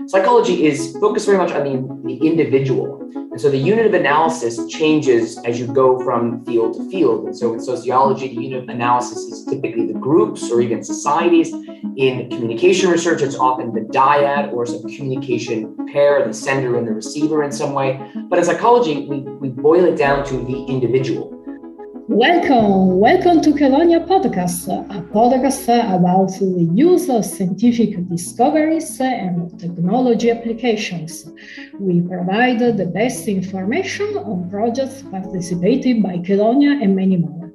Psychology is focused very much on the individual. And so the unit of analysis changes as you go from field to field. And so in sociology, the unit of analysis is typically the groups or even societies. In communication research, it's often the dyad or some communication pair, the sender and the receiver in some way. But in psychology, we boil it down to the individual. Welcome to Chelonia Podcast, a podcast about the use of scientific discoveries and technology applications. We provide the best information on projects participated by Chelonia and many more.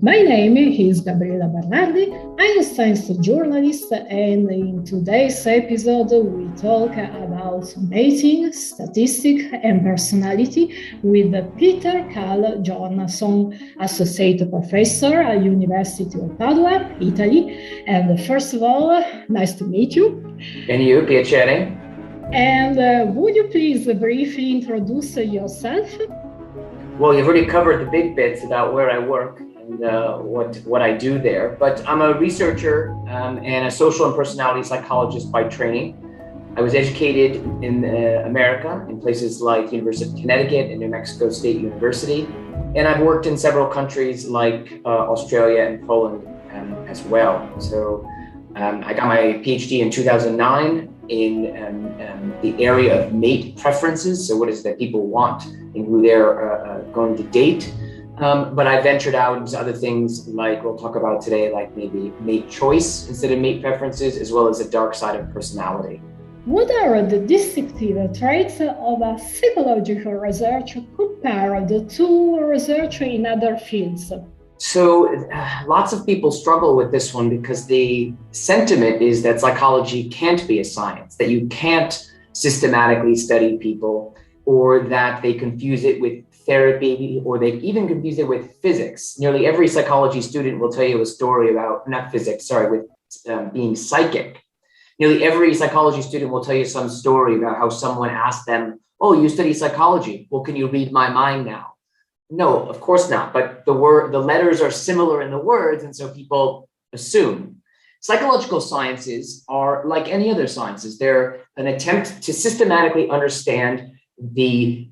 My name is Gabriella Bernardi. I'm a science journalist, and in today's episode, we talk about mating, statistics, and personality with Peter Karl Jonason, Associate Professor at University of Padua, Italy. And first of all, nice to meet you. And you, piacere. And would you please briefly introduce yourself? Well, you've already covered the big bits about where I work and what I do there. But I'm a researcher and a social and personality psychologist by training. I was educated in America in places like University of Connecticut and New Mexico State University. And I've worked in several countries like Australia and Poland as well. So I got my PhD in 2009 in the area of mate preferences. So what is it that people want and who they're going to date. But I ventured out into other things like we'll talk about today, like maybe mate choice instead of mate preferences, as well as the dark side of personality. What are the distinctive traits of a psychological research compared to research in other fields? So lots of people struggle with this one because the sentiment is that psychology can't be a science, that you can't systematically study people, or that they confuse it with therapy, or they even confuse it with physics. Nearly every psychology student will tell you a story about, with being psychic. Nearly every psychology student will tell you some story about how someone asked them, "Oh, you study psychology. Well, can you read my mind now?" No, of course not. But the letters are similar in the words, and so people assume. Psychological sciences are like any other sciences. They're an attempt to systematically understand the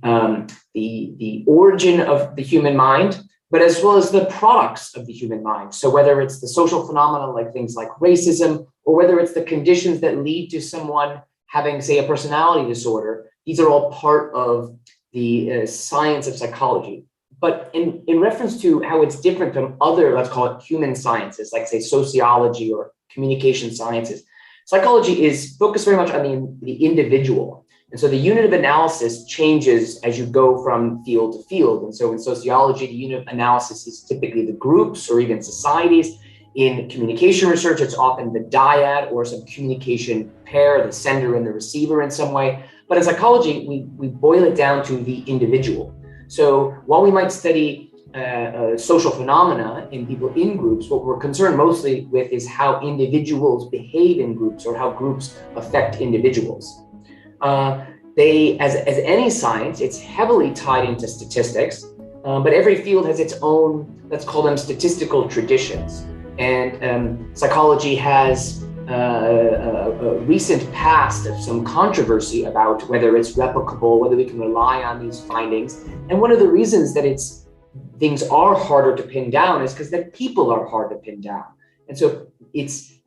origin of the human mind, but as well as the products of the human mind. So whether it's the social phenomena like things like racism, or whether it's the conditions that lead to someone having, say, a personality disorder, these are all part of the science of psychology. But in reference to how it's different from other, let's call it human sciences, like say sociology or communication sciences, psychology is focused very much on the individual. And so the unit of analysis changes as you go from field to field. And so in sociology, the unit of analysis is typically the groups or even societies. In communication research, it's often the dyad or some communication pair, the sender and the receiver in some way. But in psychology, we boil it down to the individual. So while we might study social phenomena in people in groups, what we're concerned mostly with is how individuals behave in groups or how groups affect individuals. As any science, it's heavily tied into statistics, but every field has its own, let's call them statistical traditions. And psychology has a recent past of some controversy about whether it's replicable, whether we can rely on these findings. And one of the reasons that things are harder to pin down is because that people are hard to pin down. And so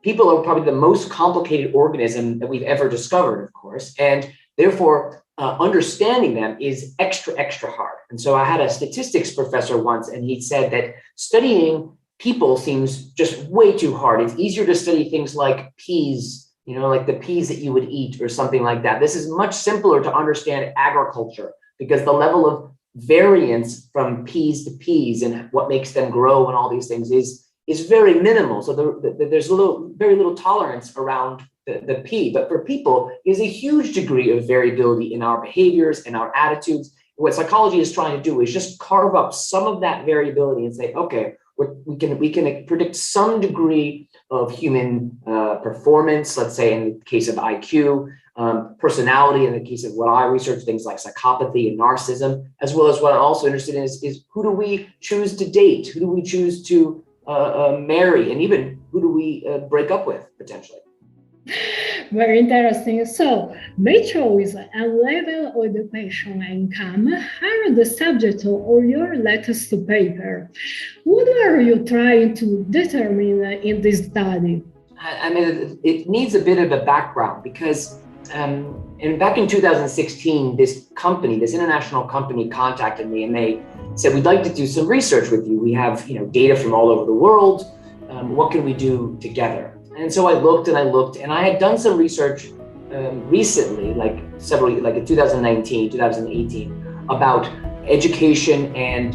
people are probably the most complicated organism that we've ever discovered, of course, and therefore understanding them is extra hard. And so I had a statistics professor once, and he said that studying people seems just way too hard. It's easier to study things like peas, like the peas that you would eat or something like that. This is much simpler to understand agriculture because the level of variance from peas to peas and what makes them grow and all these things is very minimal. So there's very little tolerance around the pea. But for people, there's a huge degree of variability in our behaviors and our attitudes. What psychology is trying to do is just carve up some of that variability and say, okay, we can predict some degree of human performance, let's say in the case of IQ, personality in the case of what I research, things like psychopathy and narcissism, as well as what I'm also interested in is who do we choose to date? Who do we choose to marry? And even who do we break up with potentially? Very interesting. So, mate choice and level of education and income are the subject of your latest paper. What are you trying to determine in this study? I mean, it needs a bit of a background because back in 2016, this international company contacted me and they said, we'd like to do some research with you. We have, data from all over the world. What can we do together? And so I looked and I had done some research recently, like in 2019, 2018, about education and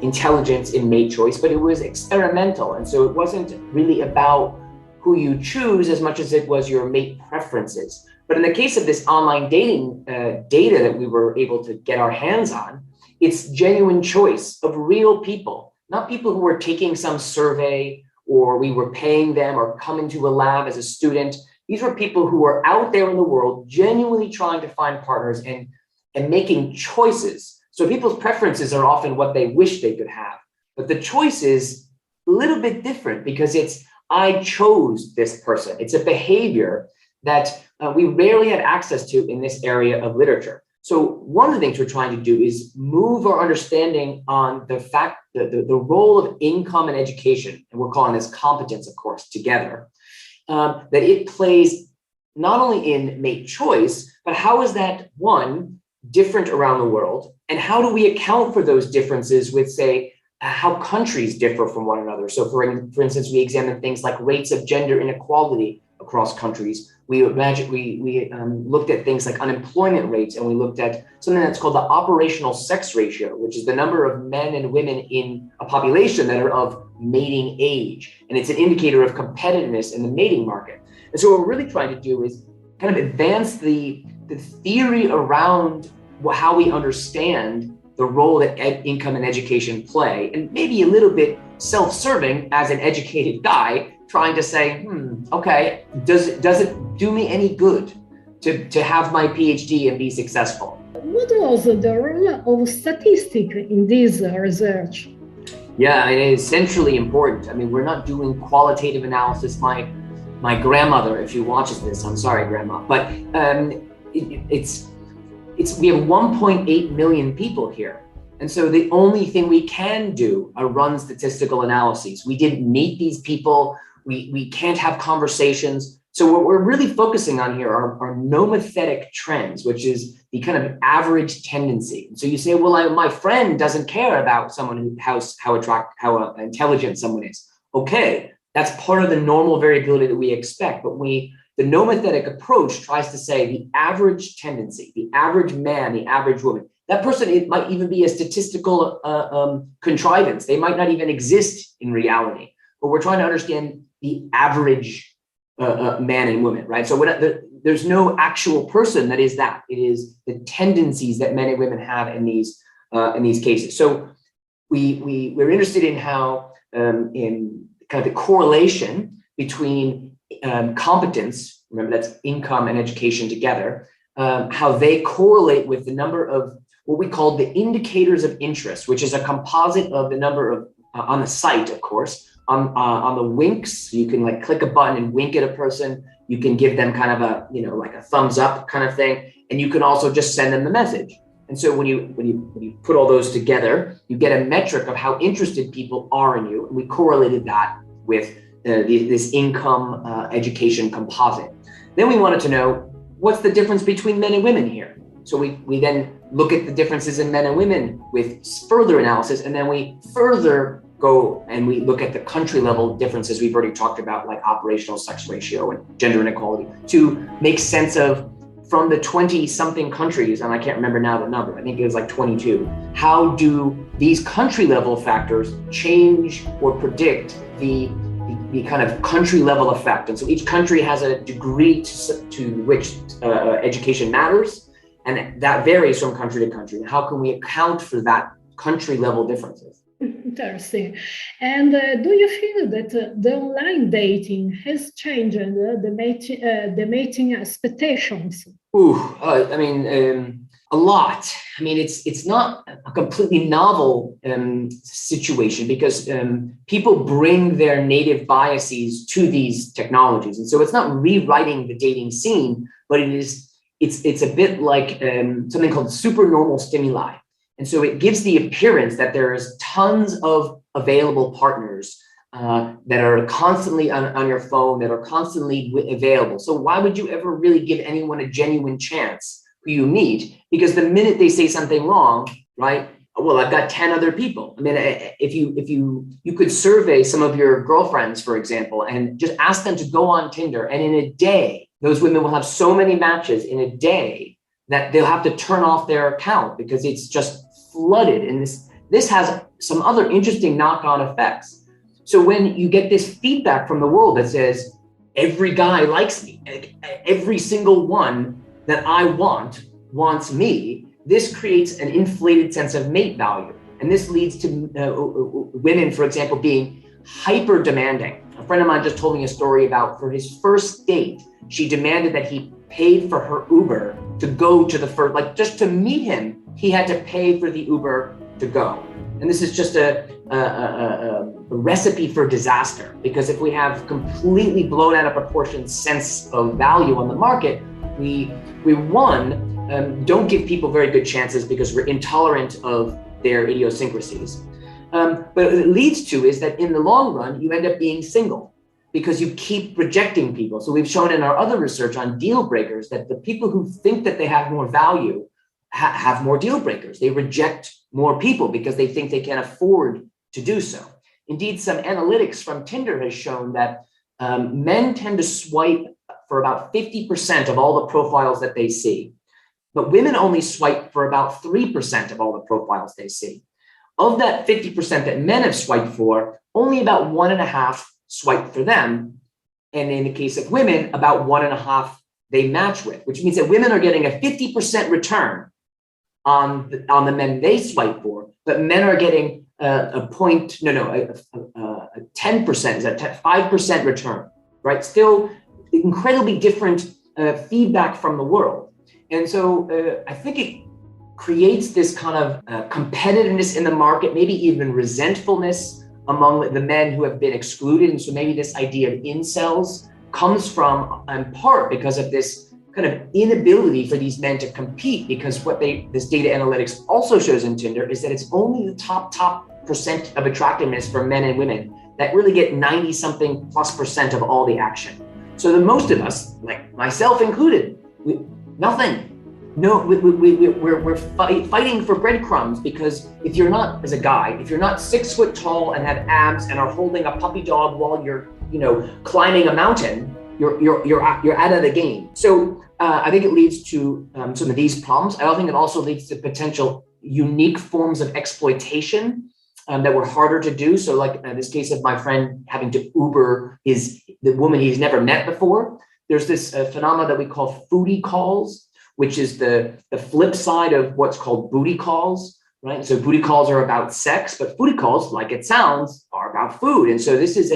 intelligence in mate choice, but it was experimental. And so it wasn't really about who you choose as much as it was your mate preferences. But in the case of this online dating data that we were able to get our hands on, it's genuine choice of real people, not people who were taking some survey or we were paying them or coming to a lab as a student. These were people who were out there in the world genuinely trying to find partners and making choices. So people's preferences are often what they wish they could have. But the choice is a little bit different because it's, I chose this person. It's a behavior that we rarely have access to in this area of literature. So one of the things we're trying to do is move our understanding on the fact that the role of income and education, and we're calling this competence, of course, together, that it plays not only in mate choice, but how is that, one, different around the world? And how do we account for those differences with, say, how countries differ from one another? So for instance, we examine things like rates of gender inequality across countries. We looked at things like unemployment rates, and we looked at something that's called the operational sex ratio, which is the number of men and women in a population that are of mating age. And it's an indicator of competitiveness in the mating market. And so what we're really trying to do is kind of advance the theory around how we understand the role that income and education play, and maybe a little bit self-serving as an educated guy trying to say, okay, does it do me any good to have my PhD and be successful? What was the role of statistics in this research? Yeah, it is centrally important. I mean, we're not doing qualitative analysis. My grandmother, if she watches this, I'm sorry, Grandma, but we have 1.8 million people here. And so the only thing we can do are run statistical analyses. We didn't meet these people. We can't have conversations. So what we're really focusing on here are nomothetic trends, which is the kind of average tendency. So you say, well, my friend doesn't care about someone how intelligent someone is. Okay, that's part of the normal variability that we expect. But the nomothetic approach tries to say the average tendency, the average man, the average woman. That person, it might even be a statistical contrivance. They might not even exist in reality. But we're trying to understand the average man and woman, right? So there's no actual person that is that. It is the tendencies that men and women have in these cases. So we're interested in how in kind of the correlation between competence, remember that's income and education together, how they correlate with the number of what we call the indicators of interest, which is a composite of the number of, on the site, of course, on the winks. You can like click a button and wink at a person. You can give them kind of a, like a thumbs up kind of thing. And you can also just send them the message. And so when you put all those together, you get a metric of how interested people are in you. And we correlated that with this income education composite. Then we wanted to know what's the difference between men and women here. So we then look at the differences in men and women with further analysis, and then we further go and we look at the country level differences we've already talked about, like operational sex ratio and gender inequality, to make sense of, from the 20-something countries, and I can't remember now the number, I think it was like 22, how do these country level factors change or predict the kind of country level effect? And so each country has a degree to which education matters, and that varies from country to country. And how can we account for that country level differences? Interesting. And do you feel that the online dating has changed the mating expectations? A lot. I mean, it's not a completely novel situation because people bring their native biases to these technologies, and so it's not rewriting the dating scene, but it's a bit like something called supernormal stimuli, and so it gives the appearance that there's tons of available partners that are constantly on your phone, that are constantly available. So why would you ever really give anyone a genuine chance who you meet? Because the minute they say something wrong, right? Well, I've got 10 other people. I mean, if you could survey some of your girlfriends, for example, and just ask them to go on Tinder, and in a day, those women will have so many matches in a day that they'll have to turn off their account because it's just flooded. And this has some other interesting knock-on effects. So when you get this feedback from the world that says, every guy likes me, every single one that I wants me, this creates an inflated sense of mate value. And this leads to women, for example, being hyper demanding. A friend of mine just told me a story about, for his first date, she demanded that he paid for her Uber to go to the first, like just to meet him, he had to pay for the Uber to go. And this is just a recipe for disaster, because if we have completely blown out of proportion sense of value on the market, we don't give people very good chances because we're intolerant of their idiosyncrasies. But what it leads to is that in the long run, you end up being single because you keep rejecting people. So we've shown in our other research on deal breakers that the people who think that they have more value have more deal breakers. They reject more people because they think they can afford to do so. Indeed, some analytics from Tinder has shown that men tend to swipe for about 50% of all the profiles that they see, but women only swipe for about 3% of all the profiles they see. Of that 50% that men have swiped for, only about 1.5 swipe for them. And in the case of women, about 1.5 they match with, which means that women are getting a 50% return on the men they swipe for, but men are getting a 10%, is that 5% return, right? Still incredibly different feedback from the world. And so I think it creates this kind of competitiveness in the market, maybe even resentfulness among the men who have been excluded. And so maybe this idea of incels comes from, in part, because of this kind of inability for these men to compete, because what this data analytics also shows in Tinder is that it's only the top % of attractiveness for men and women that really get 90-something+% of all the action. So the most of us, like myself included, nothing. No, we're fighting for breadcrumbs, because if you're not, as a guy, if you're not 6 foot tall and have abs and are holding a puppy dog while you're, climbing a mountain, you're out of the game. So I think it leads to some of these problems. I think it also leads to potential unique forms of exploitation that were harder to do. So like in this case of my friend having to Uber the woman he's never met before, there's this phenomenon that we call foodie calls, which is the flip side of what's called booty calls, right? So booty calls are about sex, but foodie calls, like it sounds, are about food. And so this is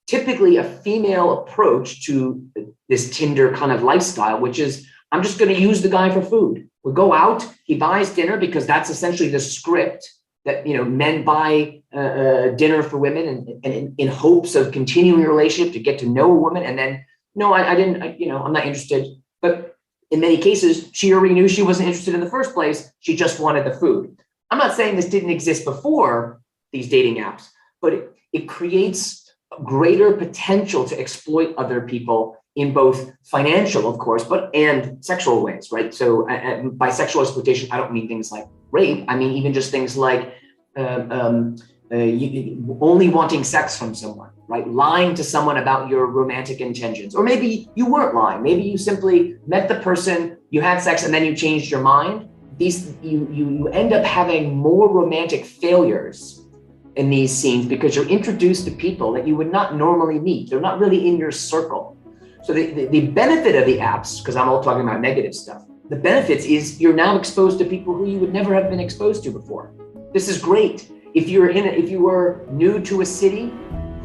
typically a female approach to this Tinder kind of lifestyle, which is, I'm just going to use the guy for food. We go out, he buys dinner, because that's essentially the script that, men buy dinner for women and in hopes of continuing a relationship to get to know a woman. And then, no, I'm not interested. But in many cases, she already knew she wasn't interested in the first place. She just wanted the food. I'm not saying this didn't exist before these dating apps, but it creates greater potential to exploit other people in both financial, of course, and sexual ways, right? So by sexual exploitation, I don't mean things like rape. I mean even just things like only wanting sex from someone, right? Lying to someone about your romantic intentions, or maybe you weren't lying. Maybe you simply met the person, you had sex, and then you changed your mind. You end up having more romantic failures in these scenes because you're introduced to people that you would not normally meet. They're not really in your circle. So the benefit of the apps, because I'm all talking about negative stuff, the benefits is you're now exposed to people who you would never have been exposed to before. This is great. If you were new to a city,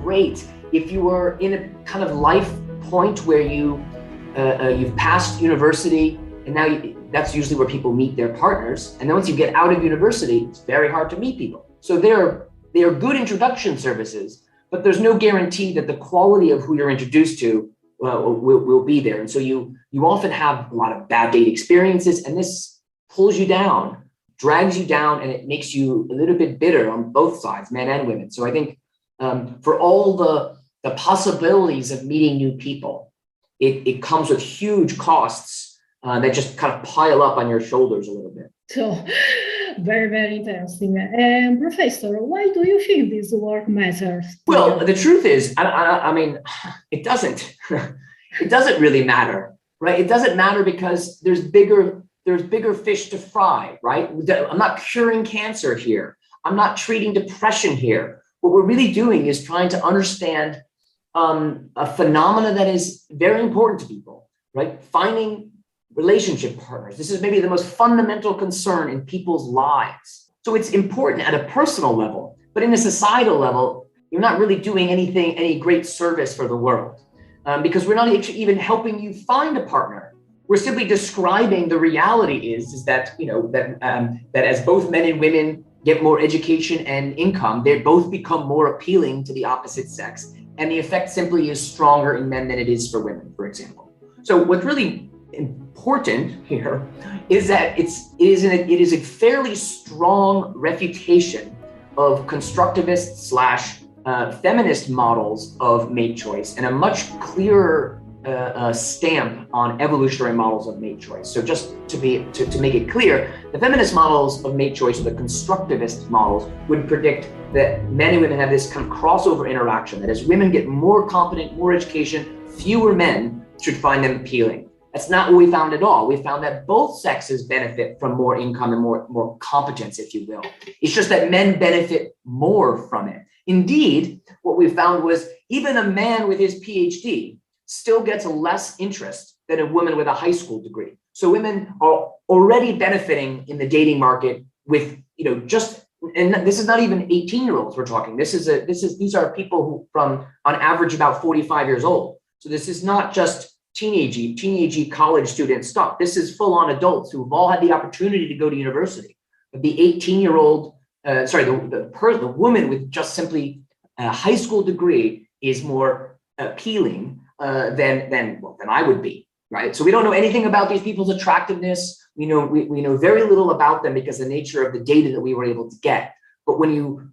great. If you were in a kind of life point where you've passed university, and now that's usually where people meet their partners. And then once you get out of university, it's very hard to meet people. So they are good introduction services, but there's no guarantee that the quality of who you're introduced to will be there. And so you often have a lot of bad date experiences, and this pulls you down, drags you down, and it makes you a little bit bitter on both sides, men and women. So I think for all the possibilities of meeting new people, it comes with huge costs that just kind of pile up on your shoulders a little bit. So, very, very interesting. And Professor, why do you think this work matters? Well, the truth is, I mean, it doesn't. It doesn't really matter, right? It doesn't matter because there's bigger fish to fry, right? I'm not curing cancer here. I'm not treating depression here. What we're really doing is trying to understand a phenomena that is very important to people, right? Finding relationship partners. This is maybe the most fundamental concern in people's lives. So it's important at a personal level, but in a societal level, you're not really doing any great service for the world because we're not even helping you find a partner. We're simply describing the reality is that, that as both men and women get more education and income, they both become more appealing to the opposite sex. And the effect simply is stronger in men than it is for women, for example. So what's really important here is that it is a fairly strong refutation of constructivist / feminist models of mate choice and a much clearer stamp on evolutionary models of mate choice. So just to make it clear, the feminist models of mate choice, or the constructivist models, would predict that men and women have this kind of crossover interaction, that as women get more competent, more education, fewer men should find them appealing. That's not what we found at all. We found that both sexes benefit from more income and more competence, if you will. It's just that men benefit more from it. Indeed, what we found was even a man with his PhD still gets less interest than a woman with a high school degree. So women are already benefiting in the dating market with, and this is not even 18-year-olds we're talking. These are people who from on average about 45 years old. So this is not just teenagey college student stuff. This is full-on adults who've all had the opportunity to go to university. But the 18-year-old, the woman with just simply a high school degree is more appealing than I would be, right? So we don't know anything about these people's attractiveness. We know very little about them because of the nature of the data that we were able to get. But when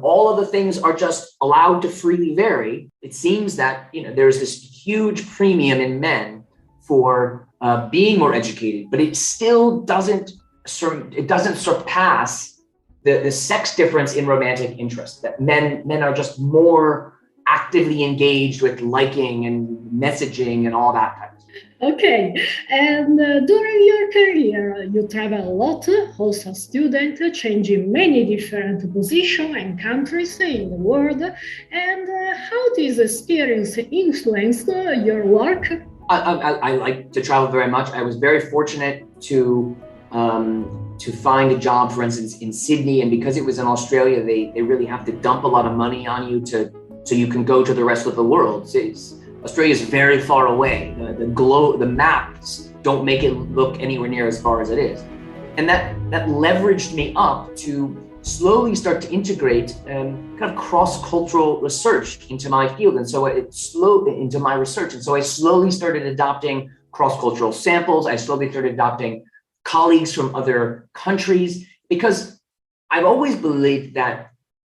all of the things are just allowed to freely vary, it seems that there's this huge premium in men for being more educated, but it still doesn't surpass the sex difference in romantic interest. That men are just more actively engaged with liking and messaging and all that type of stuff. Okay, and during your career, you travel a lot, also a student, changing many different positions and countries in the world. And how this experience influenced your work? I like to travel very much. I was very fortunate to find a job, for instance, in Sydney, and because it was in Australia, they really have to dump a lot of money on you so you can go to the rest of the world. Australia is very far away. The maps don't make it look anywhere near as far as it is. And that leveraged me up to slowly start to integrate kind of cross-cultural research into my field. And so into my research. And so I slowly started adopting cross-cultural samples. I slowly started adopting colleagues from other countries, because I've always believed that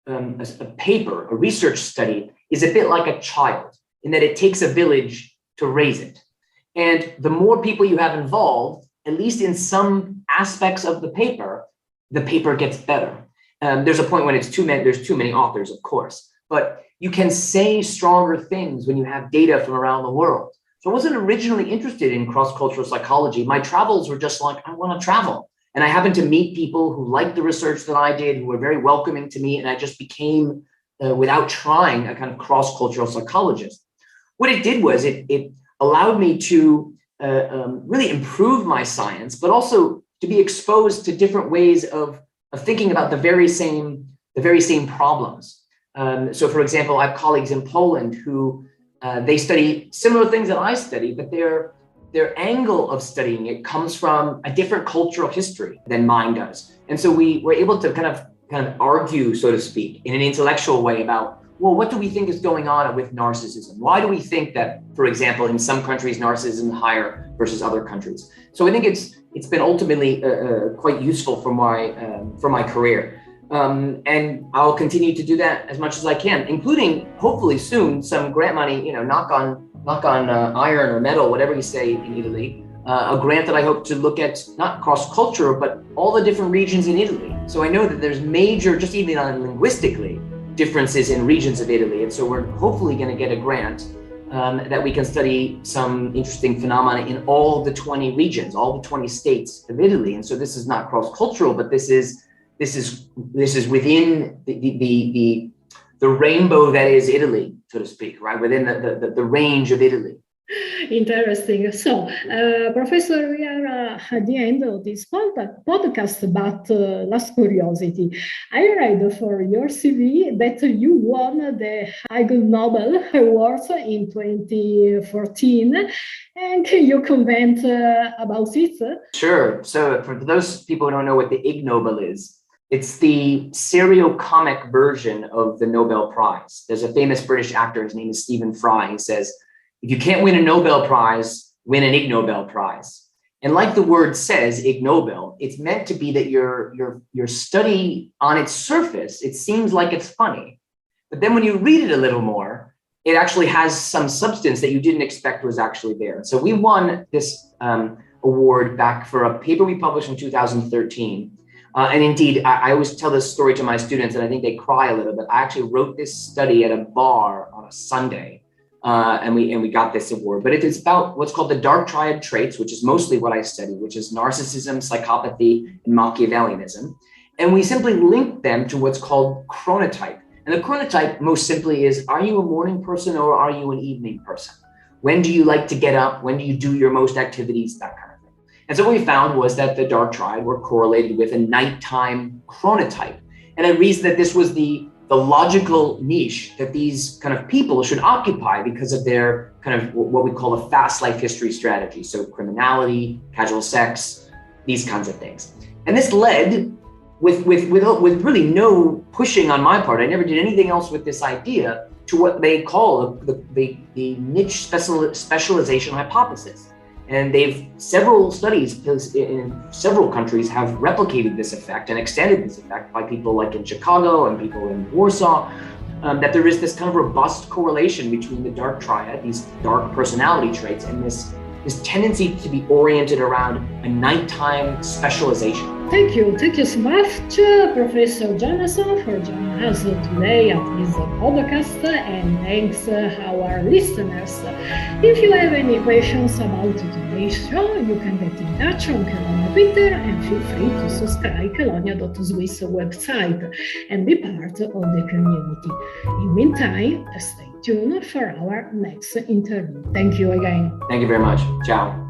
a paper, a research study, is a bit like a child in that it takes a village to raise it. And the more people you have involved, at least in some aspects of the paper gets better. There's a point when there's too many authors, of course, but you can say stronger things when you have data from around the world. So I wasn't originally interested in cross-cultural psychology. My travels were just like, I want to travel. And I happened to meet people who liked the research that I did, who were very welcoming to me. And I just became, without trying, a kind of cross-cultural psychologist. What it did was it allowed me to really improve my science, but also to be exposed to different ways of thinking about the very same very same problems. So, for example, I have colleagues in Poland who they study similar things that I study, but their angle of studying it comes from a different cultural history than mine does. And so we were able to kind of argue, so to speak, in an intellectual way about, well, what do we think is going on with narcissism? Why do we think that, for example, in some countries, narcissism is higher versus other countries? So I think it's been ultimately quite useful for my career. And I'll continue to do that as much as I can, including hopefully soon some grant money, knock on iron or metal, whatever you say in Italy, a grant that I hope to look at, not cross-cultural, but all the different regions in Italy. So I know that there's major, just even linguistically, differences in regions of Italy. And so we're hopefully going to get a grant that we can study some interesting phenomena in all the 20 regions, all the 20 states of Italy. And so this is not cross-cultural, but this is within the rainbow that is Italy, so to speak, right? Within the range of Italy. Interesting. So, Professor, we are at the end of this podcast, but last curiosity. I read for your CV that you won the Ig Nobel Awards in 2014. And can you comment about it? Sure. So, for those people who don't know what the Ig Nobel is, it's the serio-comic version of the Nobel Prize. There's a famous British actor, his name is Stephen Fry. He says, if you can't win a Nobel Prize, win an Ig Nobel Prize. And like the word says, Ig Nobel, it's meant to be that your study on its surface, it seems like it's funny. But then when you read it a little more, it actually has some substance that you didn't expect was actually there. So we won this award back for a paper we published in 2013. And indeed, I always tell this story to my students, and I think they cry a little bit. I actually wrote this study at a bar on a Sunday, and we got this award. But it's about what's called the dark triad traits, which is mostly what I study, which is narcissism, psychopathy, and Machiavellianism. And we simply link them to what's called chronotype. And the chronotype, most simply, is, are you a morning person or are you an evening person? When do you like to get up? When do you do your most activities? That kind of thing. And so what we found was that the dark triad were correlated with a nighttime chronotype. And I reasoned that this was the logical niche that these kind of people should occupy because of their kind of what we call a fast life history strategy. So criminality, casual sex, these kinds of things. And this led with really no pushing on my part. I never did anything else with this idea to what they call the niche specialization hypothesis. And several studies in several countries have replicated this effect and extended this effect by people like in Chicago and people in Warsaw, that there is this kind of robust correlation between the dark triad, these dark personality traits, and this tendency to be oriented around a nighttime specialization. Thank you so much, Professor Jonason, for joining us today at this podcast, and thanks our listeners. If you have any questions about today's show, you can get in touch on Chelonia Twitter, and feel free to subscribe Chelonia.Swiss website and be part of the community. In the meantime, stay tuned for our next interview. Thank you again. Thank you very much. Ciao.